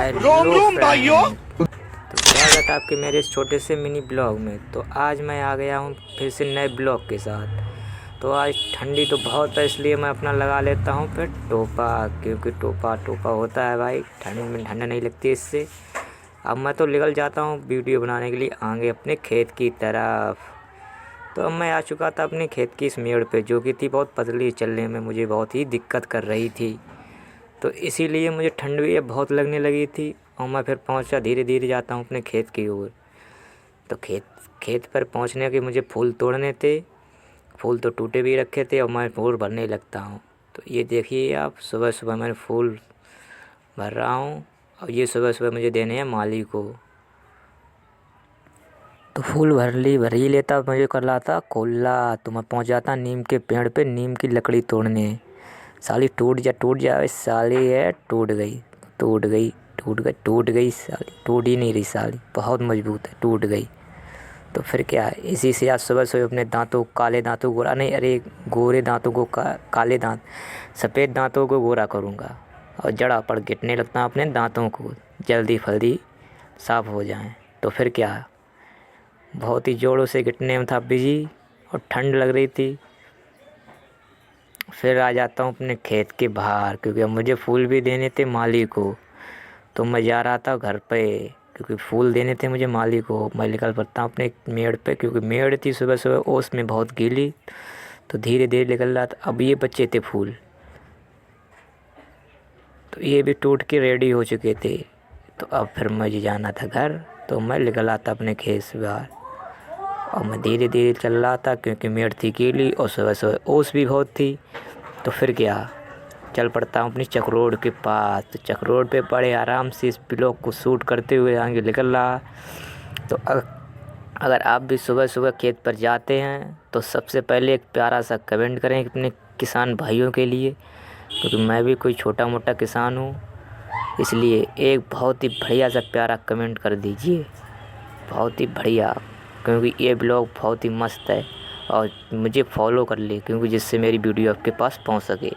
रोम रोम भाइयों। तो स्वागत है आपके मेरे इस छोटे से मिनी ब्लॉग में। तो आज मैं आ गया हूँ फिर से नए ब्लॉग के साथ। तो आज ठंडी तो बहुत है, इसलिए मैं अपना लगा लेता हूँ फिर टोपा, क्योंकि टोपा टोपा होता है भाई, ठंड में ठंड नहीं लगती इससे। अब मैं तो निकल जाता हूँ वीडियो बनाने के लिए आगे अपने खेत की तरफ। तो अब मैं आ चुका था अपने खेत की इस मेड़ पे, जो कि थी बहुत पतली, चलने में मुझे बहुत ही दिक्कत कर रही थी। तो इसीलिए मुझे ठंड भी बहुत लगने लगी थी और मैं फिर पहुंचा, धीरे धीरे जाता हूं अपने खेत की ओर। तो खेत पर पहुंचने के मुझे फूल तोड़ने थे। फूल तो टूटे भी रखे थे और मैं फूल भरने लगता हूं। तो ये देखिए आप, सुबह सुबह मैंने फूल भर रहा हूं और ये सुबह सुबह मुझे देने हैं माली को। तो फूल भर ही लेता, मुझे कर रहा था कोल्ला। तो मैं पहुंच जाता नीम के पेड़ पे नीम की लकड़ी तोड़ने। साली टूट जा साली है, टूट गई टूट गई साली, टूट ही नहीं रही साली, बहुत मजबूत है, टूट गई। तो फिर क्या है, इसी से आज सुबह सुबह अपने दांतों, काले दांतों गोरा नहीं, अरे गोरे दांतों को काले दांत, सफ़ेद दांतों को गोरा करूँगा और जड़ा पर गिरने लगता हूँ अपने दांतों को, जल्दी फल्दी साफ़ हो जाएं। तो फिर क्या, बहुत ही जोरों से गिरने में था बिजी और ठंड लग रही थी। फिर आ जाता हूँ अपने खेत के बाहर, क्योंकि अब मुझे फूल भी देने थे माली को। तो मैं जा रहा था घर पे, क्योंकि फूल देने थे मुझे माली को। मैं निकल पड़ता हूँ अपने मेड़ पे, क्योंकि मेड़ थी सुबह सुबह ओस में बहुत गीली। तो धीरे धीरे निकल रहा था। अब ये बच्चे थे फूल, तो ये भी टूट के रेडी हो चुके थे। तो अब फिर मुझे जाना था घर। तो मैं निकल आता अपने खेत से बाहर और मैं धीरे धीरे चल रहा था, क्योंकि मेड़ थी गीली और सुबह सुबह ओस भी बहुत थी। तो फिर क्या, चल पड़ता हूँ अपनी चक रोड के पास। तो चक रोड पे बड़े आराम से इस ब्लॉग को शूट करते हुए आगे निकल रहा। तो अगर आप भी सुबह सुबह खेत पर जाते हैं तो सबसे पहले एक प्यारा सा कमेंट करें अपने किसान भाइयों के लिए, क्योंकि मैं भी कोई छोटा मोटा किसान हूँ, इसलिए एक बहुत ही बढ़िया सा प्यारा कमेंट कर दीजिए, बहुत ही बढ़िया, क्योंकि ये ब्लॉग बहुत ही मस्त है। और मुझे फॉलो कर ले, क्योंकि जिससे मेरी वीडियो आपके पास पहुंच सके।